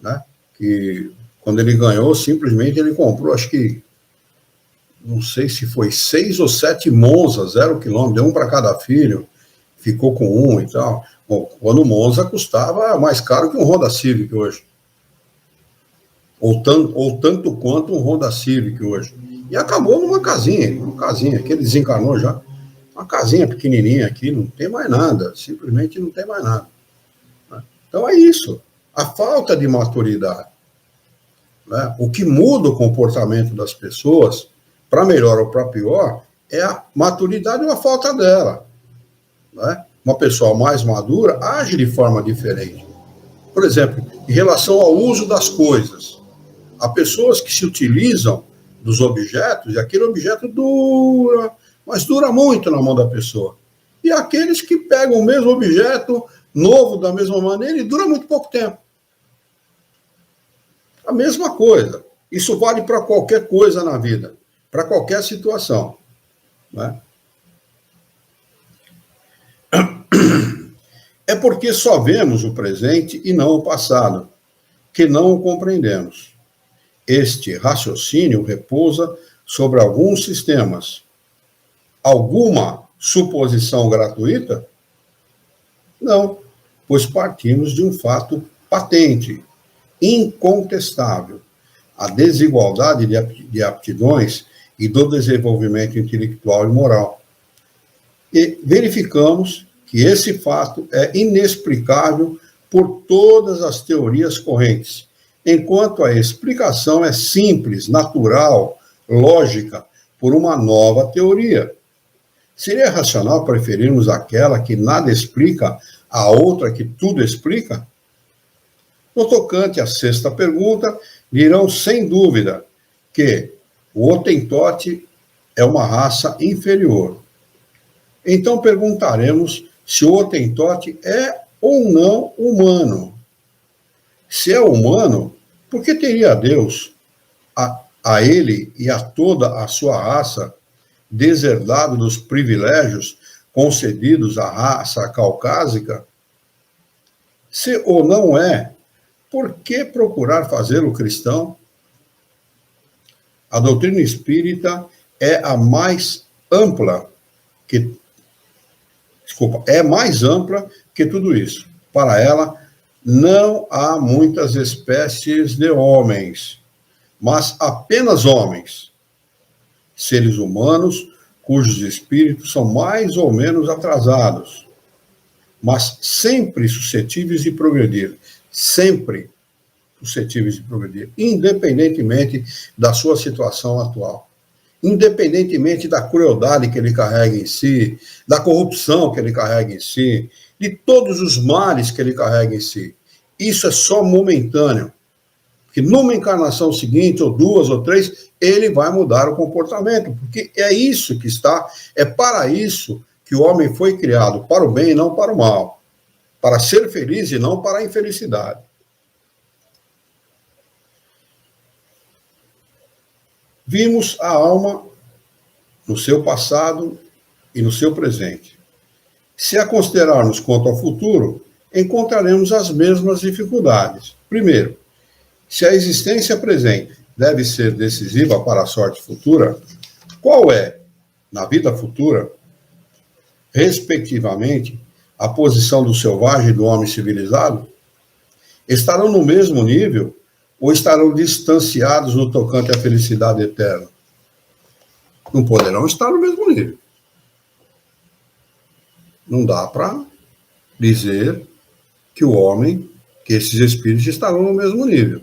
né, que quando ele ganhou, simplesmente ele comprou, acho que não sei se foi 6 ou 7 Monza, 0 quilômetro, deu um para cada filho, ficou com um e tal. Bom, quando o Monza custava mais caro que um Honda Civic hoje. ou tanto quanto um Honda Civic hoje. E acabou numa casinha, que ele desencarnou já. Uma casinha pequenininha aqui, não tem mais nada, simplesmente não tem mais nada. Então é isso, a falta de maturidade. Né? O que muda o comportamento das pessoas, para melhor ou para pior, é a maturidade ou a falta dela. Né? Uma pessoa mais madura age de forma diferente. Por exemplo, em relação ao uso das coisas, há pessoas que se utilizam dos objetos e aquele objeto dura, mas dura muito na mão da pessoa. E aqueles que pegam o mesmo objeto, novo da mesma maneira, e dura muito pouco tempo. A mesma coisa. Isso vale para qualquer coisa na vida, para qualquer situação. Né? É porque só vemos o presente e não o passado, que não o compreendemos. Este raciocínio repousa sobre alguns sistemas. Alguma suposição gratuita? Não, pois partimos de um fato patente, incontestável, a desigualdade de aptidões e do desenvolvimento intelectual e moral. E verificamos que esse fato é inexplicável por todas as teorias correntes, enquanto a explicação é simples, natural, lógica, por uma nova teoria. Seria racional preferirmos aquela que nada explica à outra que tudo explica? No tocante à sexta pergunta, dirão sem dúvida que o Hottentote é uma raça inferior. Então perguntaremos se o Hottentote é ou não humano. Se é humano, por que teria Deus, a ele e a toda a sua raça, deserdado dos privilégios concedidos à raça caucásica? Se ou não é, por que procurar fazê-lo cristão? A doutrina espírita é a mais ampla é mais ampla que tudo isso. Para ela, não há muitas espécies de homens, mas apenas homens, seres humanos cujos espíritos são mais ou menos atrasados, mas sempre suscetíveis de progredir, sempre suscetíveis de progredir, independentemente da sua situação atual. Independentemente da crueldade que ele carrega em si, da corrupção que ele carrega em si, de todos os males que ele carrega em si. Isso é só momentâneo. Porque numa encarnação seguinte, ou duas, ou três, ele vai mudar o comportamento. Porque é isso que está, é para isso que o homem foi criado, para o bem e não para o mal. Para ser feliz e não para a infelicidade. Vimos a alma no seu passado e no seu presente. Se a considerarmos quanto ao futuro, encontraremos as mesmas dificuldades. Primeiro, se a existência presente deve ser decisiva para a sorte futura, qual é, na vida futura, respectivamente, a posição do selvagem e do homem civilizado? Estarão no mesmo nível ou estarão distanciados no tocante à felicidade eterna? Não poderão estar no mesmo nível. Não dá para dizer que esses espíritos estarão no mesmo nível.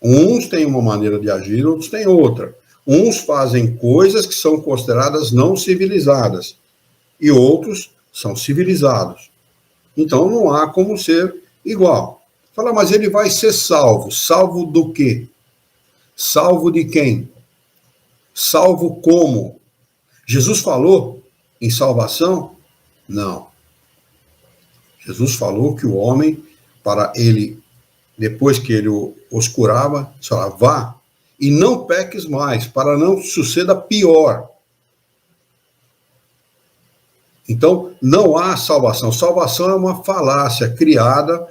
Uns têm uma maneira de agir, outros têm outra. Uns fazem coisas que são consideradas não civilizadas, e outros são civilizados. Então não há como ser igual. Fala, mas ele vai ser salvo. Salvo do quê? Salvo de quem? Salvo como? Jesus falou em salvação? Não. Jesus falou que o homem, para ele, depois que ele os curava, falava, vá e não peques mais, para não suceda pior. Então, não há salvação. Salvação é uma falácia criada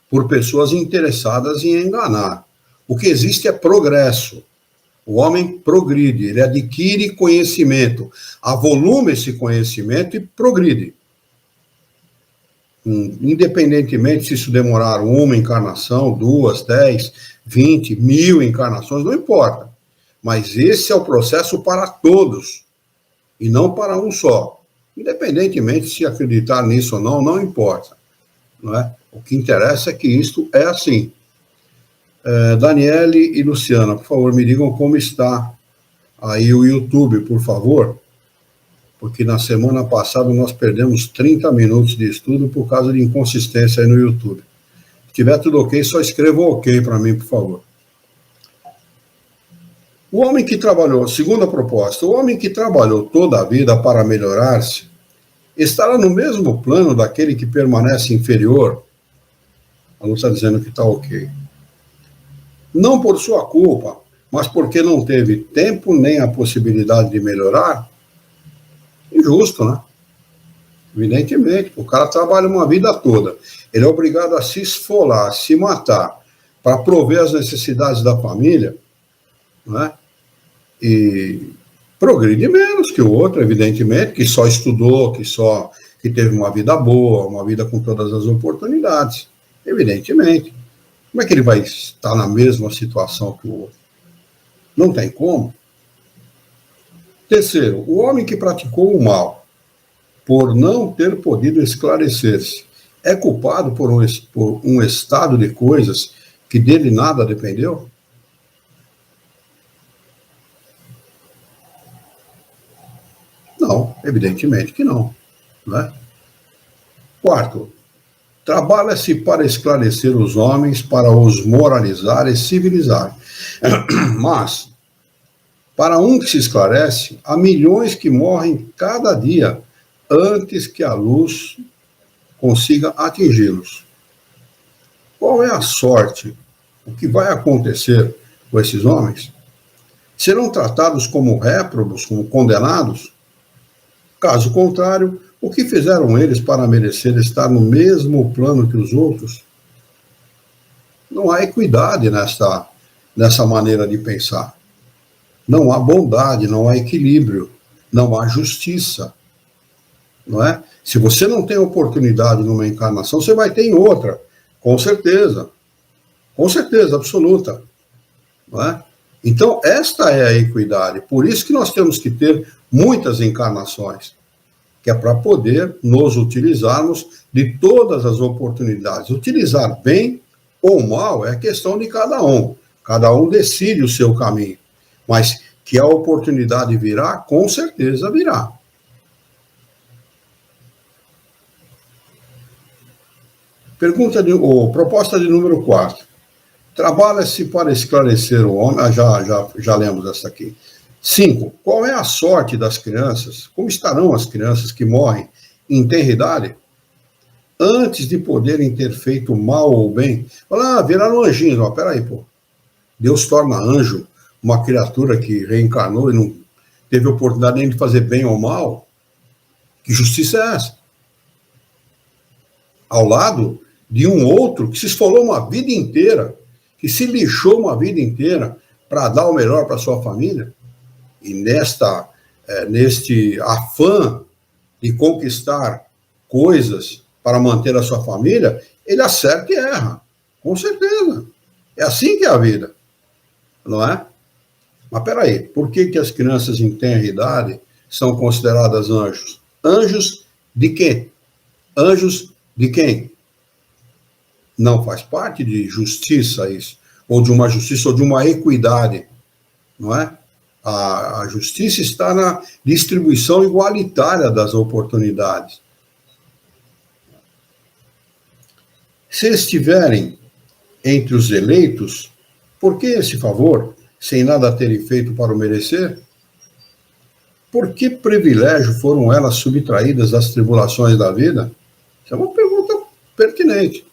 por pessoas interessadas em enganar. O que existe é progresso. O homem progride, ele adquire conhecimento, avoluma esse conhecimento e progride. Independentemente se isso demorar uma encarnação, 2, 10, 20, 1000 encarnações, não importa. Mas esse é o processo para todos, e não para um só. Independentemente se acreditar nisso ou não, não importa. Não é? O que interessa é que isto é assim. Daniele e Luciana, por favor, me digam como está aí o YouTube, por favor, porque na semana passada nós perdemos 30 minutos de estudo por causa de inconsistência aí no YouTube. Se tiver tudo ok, só escreva ok para mim, por favor. O homem que trabalhou, segunda proposta, o homem que trabalhou toda a vida para melhorar-se, estará no mesmo plano daquele que permanece inferior? A Lu está dizendo que está ok. Não por sua culpa, mas porque não teve tempo nem a possibilidade de melhorar? Injusto, né? Evidentemente, o cara trabalha uma vida toda, ele é obrigado a se esfolar, a se matar, para prover as necessidades da família, né? E progride menos que o outro, evidentemente, que só estudou, que teve uma vida boa, uma vida com todas as oportunidades, evidentemente. Como é que ele vai estar na mesma situação que o outro? Não tem como. Terceiro, o homem que praticou o mal por não ter podido esclarecer-se é culpado por um estado de coisas que dele nada dependeu? Não, evidentemente que não. Né? Quarto, trabalha-se para esclarecer os homens, para os moralizar e civilizar. Mas, para um que se esclarece, há milhões que morrem cada dia antes que a luz consiga atingi-los. Qual é a sorte? O que vai acontecer com esses homens? Serão tratados como réprobos, como condenados? Caso contrário, o que fizeram eles para merecer estar no mesmo plano que os outros? Não há equidade nessa maneira de pensar. Não há bondade, não há equilíbrio, não há justiça. Não é? Se você não tem oportunidade numa encarnação, você vai ter em outra, com certeza absoluta. Não é? Então, esta é a equidade. Por isso que nós temos que ter muitas encarnações, que é para poder nos utilizarmos de todas as oportunidades. Utilizar bem ou mal é questão de cada um. Cada um decide o seu caminho. Mas que a oportunidade virá, com certeza virá. Proposta de número 4. Trabalha-se para esclarecer o homem. Já lemos essa aqui. 5. Qual é a sorte das crianças? Como estarão as crianças que morrem em tenra idade? Antes de poderem ter feito mal ou bem. Viraram anjinhos. Peraí, pô. Deus torna anjo uma criatura que reencarnou e não teve oportunidade nem de fazer bem ou mal? Que justiça é essa? Ao lado de um outro que se esfolou uma vida inteira, que se lixou uma vida inteira para dar o melhor para sua família, e neste afã de conquistar coisas para manter a sua família, ele acerta e erra, com certeza. É assim que é a vida, não é? Mas peraí, por que as crianças em tenra idade são consideradas anjos? Anjos de quê? Anjos de quem? Não faz parte de justiça isso, ou de uma justiça, ou de uma equidade, não é? A justiça está na distribuição igualitária das oportunidades. Se estiverem entre os eleitos, por que esse favor, sem nada terem feito para o merecer? Por que privilégio foram elas subtraídas das tribulações da vida? Isso é uma pergunta pertinente.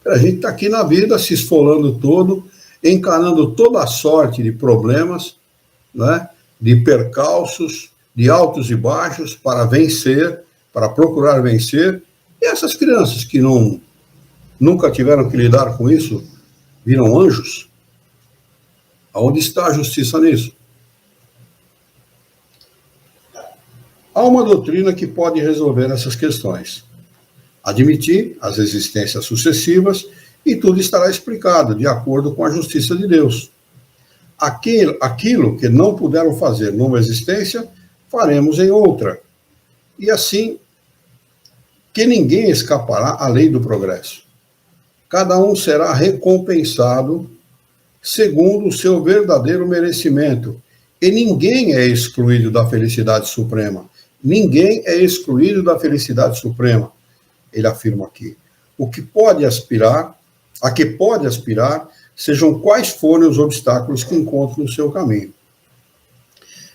A gente está aqui na vida se esfolando todo, encarando toda a sorte de problemas, né, de percalços, de altos e baixos, para vencer, para procurar vencer. E essas crianças que nunca tiveram que lidar com isso, viram anjos? Aonde está a justiça nisso? Há uma doutrina que pode resolver essas questões. admitir as existências sucessivas e tudo estará explicado de acordo com a justiça de Deus. Aquilo que não puderam fazer numa existência, faremos em outra. E assim, que ninguém escapará à lei do progresso. Cada um será recompensado segundo o seu verdadeiro merecimento. E ninguém é excluído da felicidade suprema. Ninguém é excluído da felicidade suprema. Ele afirma aqui. A que pode aspirar, sejam quais forem os obstáculos que encontre no seu caminho.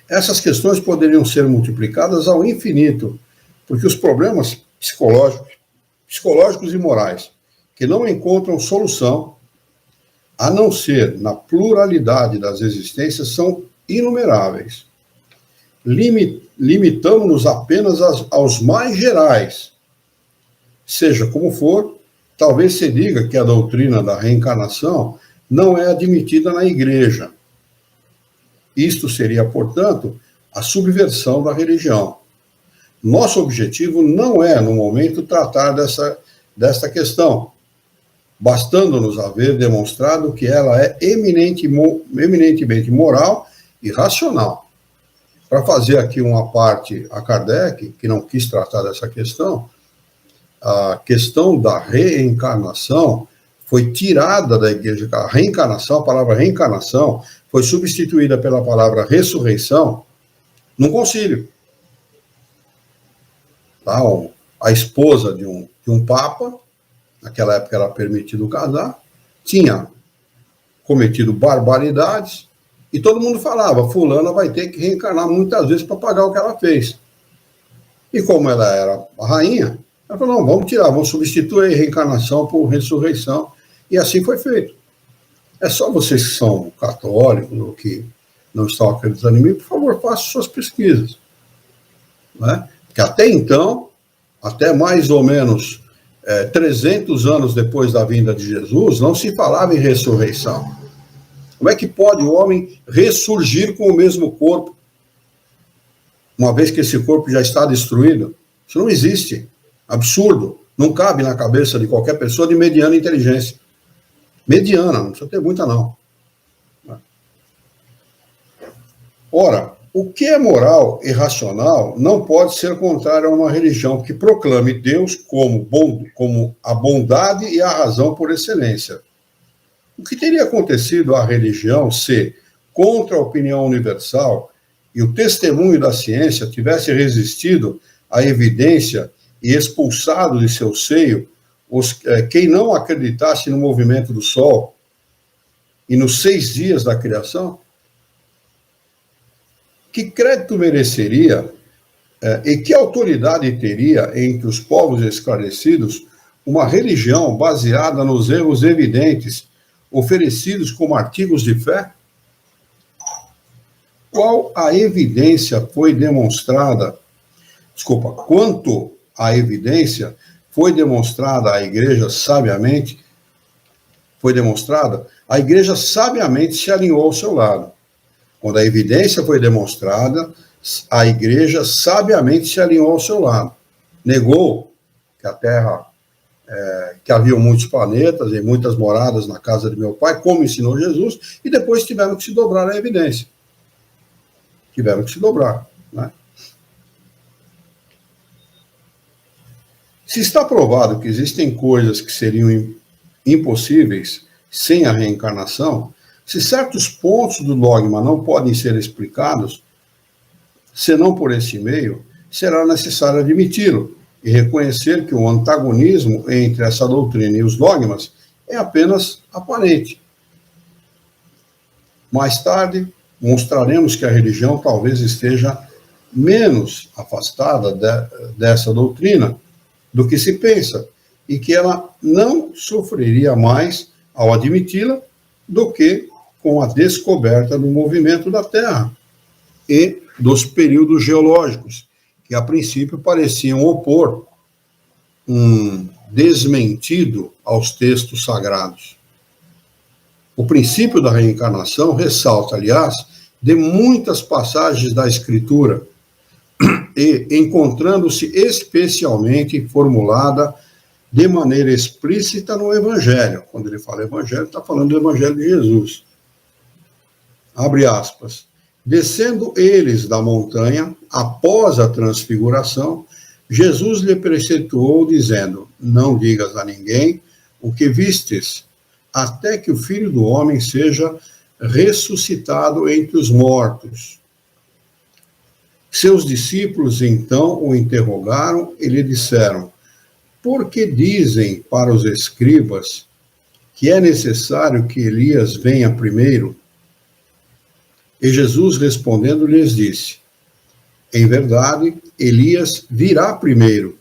Essas questões poderiam ser multiplicadas ao infinito, porque os problemas psicológicos e morais que não encontram solução, a não ser na pluralidade das existências, são inumeráveis. Limitamos-nos apenas aos mais gerais. Seja como for, talvez se diga que a doutrina da reencarnação não é admitida na Igreja. Isto seria, portanto, a subversão da religião. Nosso objetivo não é, no momento, tratar desta questão, bastando-nos haver demonstrado que ela é eminentemente moral e racional. Para fazer aqui uma parte a Kardec, que não quis tratar dessa questão, a questão da reencarnação foi tirada da Igreja. A reencarnação, a palavra reencarnação, foi substituída pela palavra ressurreição num concílio. Tá? A esposa de um papa, naquela época era permitido casar, tinha cometido barbaridades, e todo mundo falava, fulana vai ter que reencarnar muitas vezes para pagar o que ela fez. E como ela era a rainha, ela falou, não, vamos substituir a reencarnação por ressurreição. E assim foi feito. É só vocês que são católicos ou que não estão acreditando em mim, por favor, façam suas pesquisas. Né? Porque até então, até mais ou menos 300 anos depois da vinda de Jesus, não se falava em ressurreição. Como é que pode o homem ressurgir com o mesmo corpo, uma vez que esse corpo já está destruído? Isso não existe. Absurdo. Não cabe na cabeça de qualquer pessoa de mediana inteligência. Mediana, não precisa ter muita, não. Ora, o que é moral e racional não pode ser contrário a uma religião que proclame Deus como a bondade e a razão por excelência. O que teria acontecido à religião se, contra a opinião universal e o testemunho da ciência, tivesse resistido à evidência e expulsado de seu seio quem não acreditasse no movimento do Sol e nos 6 dias da criação? Que crédito mereceria e que autoridade teria entre os povos esclarecidos uma religião baseada nos erros evidentes oferecidos como artigos de fé? Quanto a evidência foi demonstrada à Igreja sabiamente, a Igreja sabiamente se alinhou ao seu lado. Quando a evidência foi demonstrada, a Igreja sabiamente se alinhou ao seu lado. Negou que a Terra, que havia muitos planetas e muitas moradas na casa de meu pai, como ensinou Jesus, e depois tiveram que se dobrar a evidência. Tiveram que se dobrar, né? Se está provado que existem coisas que seriam impossíveis sem a reencarnação, se certos pontos do dogma não podem ser explicados, senão por esse meio, será necessário admiti-lo e reconhecer que o antagonismo entre essa doutrina e os dogmas é apenas aparente. Mais tarde, mostraremos que a religião talvez esteja menos afastada dessa doutrina do que se pensa, e que ela não sofreria mais ao admiti-la do que com a descoberta do movimento da Terra e dos períodos geológicos, que a princípio pareciam opor um desmentido aos textos sagrados. O princípio da reencarnação ressalta, aliás, de muitas passagens da Escritura, e encontrando-se especialmente formulada de maneira explícita no Evangelho. Quando ele fala Evangelho, está falando do Evangelho de Jesus. Abre aspas. Descendo eles da montanha, após a transfiguração, Jesus lhe preceptuou, dizendo: não digas a ninguém o que vistes, até que o Filho do Homem seja ressuscitado entre os mortos. Seus discípulos, então, o interrogaram e lhe disseram: por que dizem para os escribas que é necessário que Elias venha primeiro? E Jesus, respondendo, lhes disse: em verdade, Elias virá primeiro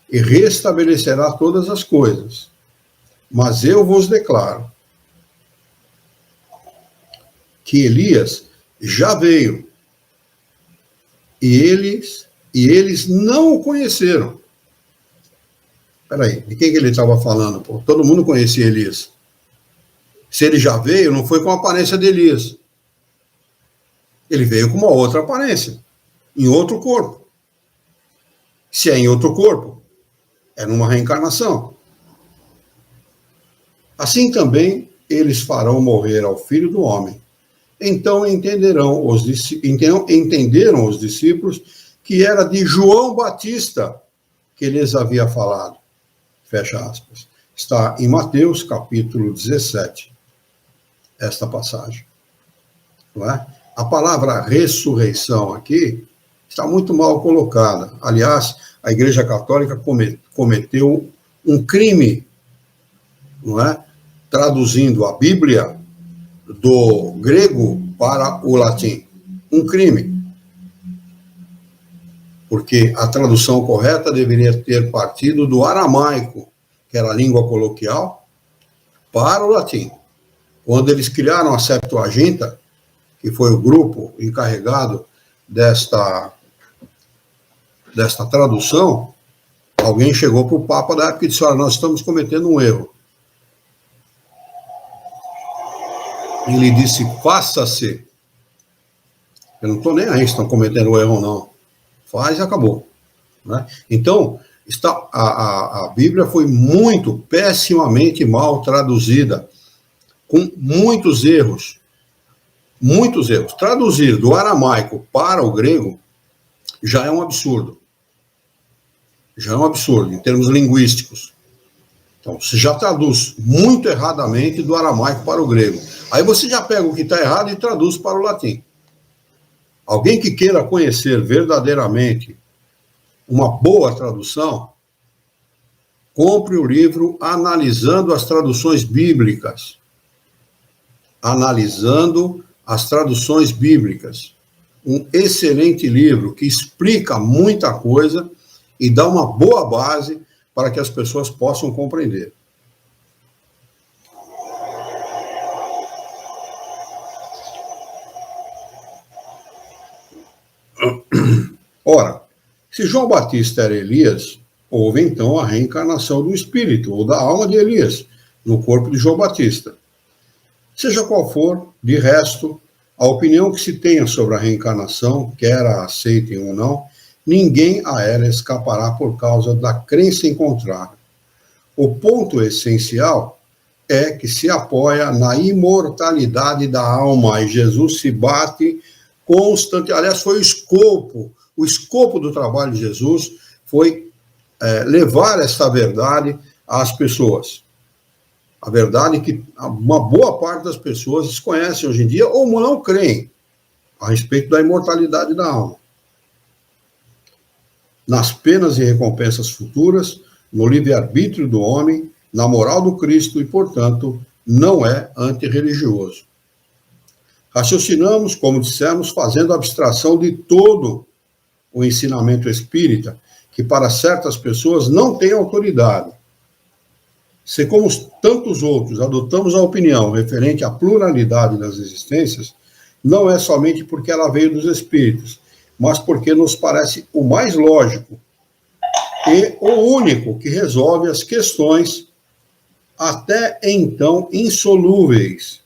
e restabelecerá todas as coisas. Mas eu vos declaro que Elias já veio e eles não o conheceram. Espera aí, de quem que ele estava falando? Pô? Todo mundo conhecia Elias. Se ele já veio, não foi com a aparência de Elias. Ele veio com uma outra aparência, em outro corpo. Se é em outro corpo, é numa reencarnação. Assim também eles farão morrer ao Filho do Homem. Então entenderam os discípulos que era de João Batista que lhes havia falado. Fecha aspas. Está em Mateus, capítulo 17, esta passagem. Não é? A palavra ressurreição aqui está muito mal colocada. Aliás, a Igreja Católica cometeu um crime, não é? Traduzindo a Bíblia do grego para o latim. Um crime. Porque a tradução correta deveria ter partido do aramaico, que era a língua coloquial, para o latim. Quando eles criaram a Septuaginta, que foi o grupo encarregado desta tradução, alguém chegou para o Papa da época e disse: olha, nós estamos cometendo um erro. Ele disse: faça-se. Eu não estou nem aí se estão cometendo um erro ou não. Faz e acabou. Né? Então, a Bíblia foi pessimamente mal traduzida, com muitos erros. Muitos erros. Traduzir do aramaico para o grego já é um absurdo. Já é um absurdo, em termos linguísticos. Então, você já traduz muito erradamente do aramaico para o grego. Aí você já pega o que está errado e traduz para o latim. Alguém que queira conhecer verdadeiramente uma boa tradução, compre o livro Analisando as Traduções Bíblicas. Analisando as Traduções Bíblicas. Um excelente livro que explica muita coisa e dá uma boa base para que as pessoas possam compreender. Ora, se João Batista era Elias, houve então a reencarnação do espírito ou da alma de Elias no corpo de João Batista. Seja qual for, de resto, a opinião que se tenha sobre a reencarnação, quer a aceitem ou não, ninguém a ela escapará por causa da crença em contrário. O ponto essencial é que se apoia na imortalidade da alma, e Jesus se bate constante. Aliás, foi o escopo do trabalho de Jesus foi levar essa verdade às pessoas. A verdade é que uma boa parte das pessoas desconhecem hoje em dia ou não creem a respeito da imortalidade da alma. Nas penas e recompensas futuras, no livre-arbítrio do homem, na moral do Cristo e, portanto, não é antirreligioso. Raciocinamos, como dissemos, fazendo abstração de todo o ensinamento espírita, que para certas pessoas não tem autoridade. Se, como tantos outros, adotamos a opinião referente à pluralidade das existências, não é somente porque ela veio dos espíritos, mas porque nos parece o mais lógico e o único que resolve as questões até então insolúveis.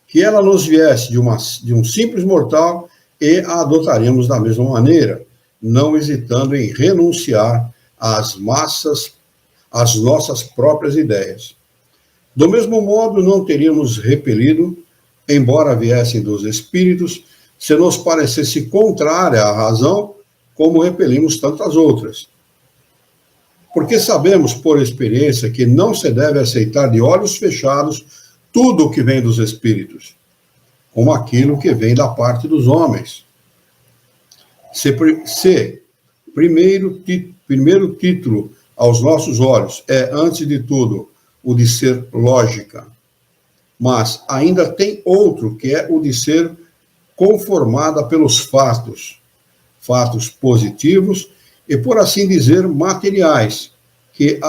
Que ela nos viesse de um simples mortal e a adotaríamos da mesma maneira, não hesitando em renunciar às as nossas próprias ideias. Do mesmo modo, não teríamos repelido, embora viessem dos espíritos, se nos parecesse contrária à razão, como repelimos tantas outras. Porque sabemos, por experiência, que não se deve aceitar de olhos fechados tudo o que vem dos espíritos, como aquilo que vem da parte dos homens. Primeiro título aos nossos olhos é, antes de tudo, o de ser lógica, mas ainda tem outro, que é o de ser conformada pelos fatos positivos e, por assim dizer, materiais, que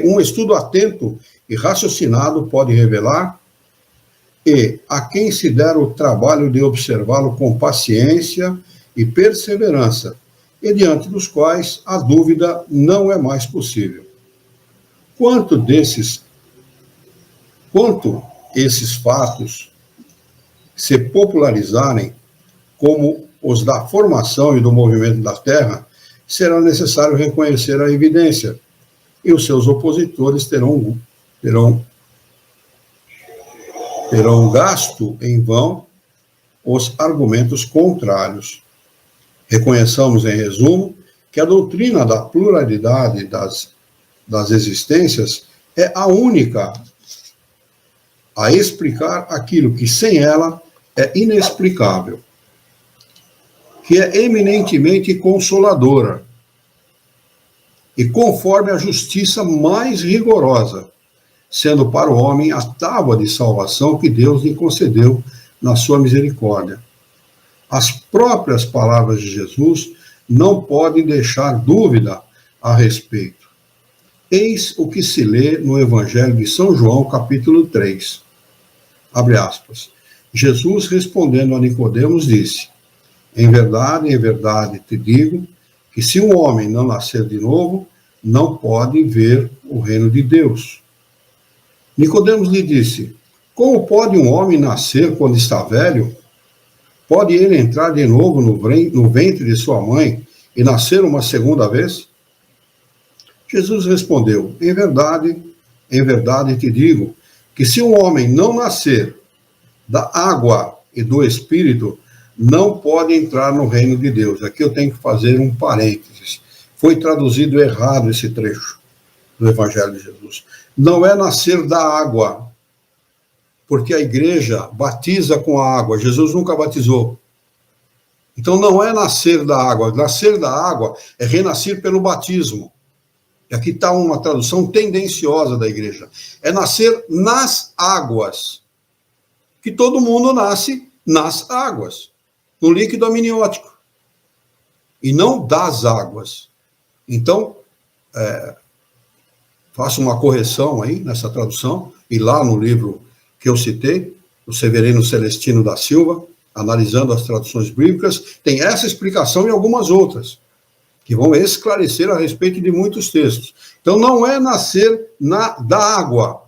um estudo atento e raciocinado pode revelar, e a quem se der o trabalho de observá-lo com paciência e perseverança, e diante dos quais a dúvida não é mais possível. Quanto esses fatos se popularizarem como os da formação e do movimento da Terra, será necessário reconhecer a evidência, e os seus opositores terão gasto em vão os argumentos contrários. Reconheçamos, em resumo, que a doutrina da pluralidade das existências é a única a explicar aquilo que sem ela é inexplicável, que é eminentemente consoladora e conforme a justiça mais rigorosa, sendo para o homem a tábua de salvação que Deus lhe concedeu na sua misericórdia. As próprias palavras de Jesus não podem deixar dúvida a respeito. Eis o que se lê no Evangelho de São João, capítulo 3. Abre aspas. Jesus, respondendo a Nicodemos, disse: em verdade te digo, que se um homem não nascer de novo, não pode ver o reino de Deus. Nicodemos lhe disse: como pode um homem nascer quando está velho? Pode ele entrar de novo no ventre de sua mãe e nascer uma segunda vez? Jesus respondeu: em verdade te digo, que se um homem não nascer da água e do Espírito, não pode entrar no reino de Deus. Aqui eu tenho que fazer um parênteses. Foi traduzido errado esse trecho do Evangelho de Jesus. Não é nascer da água, porque a igreja batiza com a água. Jesus nunca batizou. Então não é nascer da água. Nascer da água é renascer pelo batismo. E aqui está uma tradução tendenciosa da igreja. É nascer nas águas. Que todo mundo nasce nas águas, no líquido amniótico, e não das águas. Então, faço uma correção aí nessa tradução, e lá no livro que eu citei, o Severino Celestino da Silva, analisando as traduções bíblicas, tem essa explicação e algumas outras, que vão esclarecer a respeito de muitos textos. Então, não é nascer da água,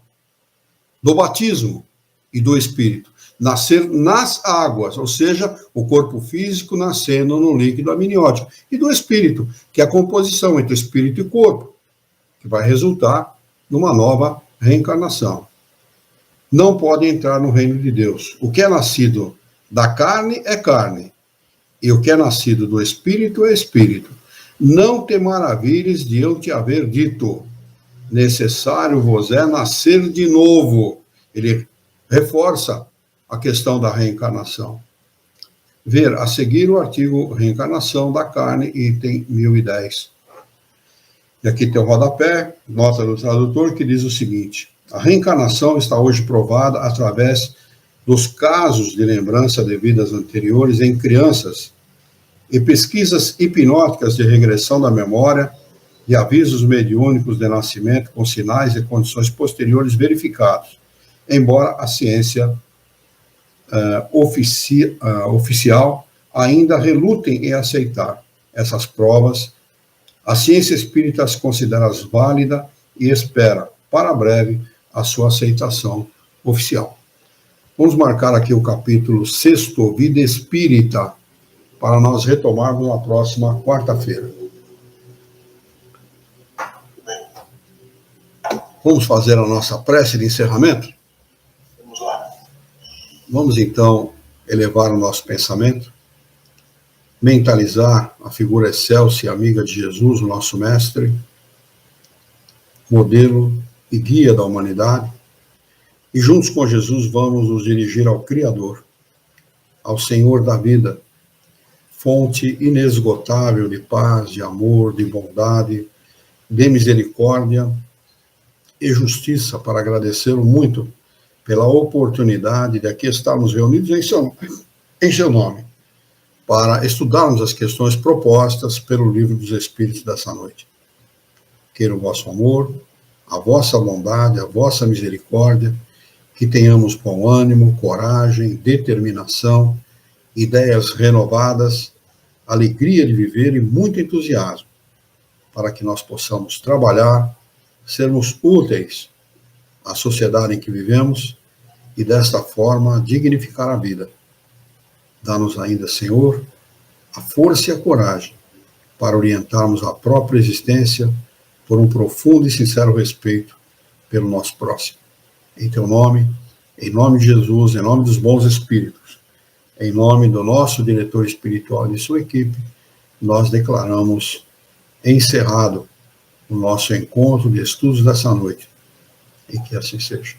do batismo e do Espírito. Nascer nas águas, ou seja, o corpo físico nascendo no líquido amniótico. E do Espírito, que é a composição entre Espírito e corpo, que vai resultar numa nova reencarnação. Não pode entrar no reino de Deus. O que é nascido da carne é carne, e o que é nascido do Espírito é Espírito. Não te maravilhes de eu te haver dito, necessário vos é nascer de novo. Ele reforça a questão da reencarnação. Ver a seguir o artigo Reencarnação da Carne, item 1010. E aqui tem o rodapé, nota do tradutor, que diz o seguinte: a reencarnação está hoje provada através dos casos de lembrança de vidas anteriores em crianças e pesquisas hipnóticas de regressão da memória e avisos mediúnicos de nascimento com sinais e condições posteriores verificados, embora a ciência oficial ainda relutem em aceitar essas provas. A ciência espírita as considera válida e espera, para breve, a sua aceitação oficial. Vamos marcar aqui o capítulo 6º, Vida Espírita, para nós retomarmos na próxima quarta-feira. Vamos fazer a nossa prece de encerramento? Vamos lá. Vamos então elevar o nosso pensamento, mentalizar a figura excelsa e amiga de Jesus, o nosso mestre, modelo e guia da humanidade, e juntos com Jesus vamos nos dirigir ao Criador, ao Senhor da vida, fonte inesgotável de paz, de amor, de bondade, de misericórdia e justiça, para agradecê-lo muito pela oportunidade de aqui estarmos reunidos em seu nome, para estudarmos as questões propostas pelo Livro dos Espíritos dessa noite. Queira o vosso amor, a vossa bondade, a vossa misericórdia, que tenhamos bom ânimo, coragem, determinação, ideias renovadas, alegria de viver e muito entusiasmo, para que nós possamos trabalhar, sermos úteis à sociedade em que vivemos e, desta forma, dignificar a vida. Dá-nos ainda, Senhor, a força e a coragem para orientarmos a própria existência por um profundo e sincero respeito pelo nosso próximo. Em teu nome, em nome de Jesus, em nome dos bons espíritos, em nome do nosso diretor espiritual e de sua equipe, nós declaramos encerrado o nosso encontro de estudos dessa noite. E que assim seja.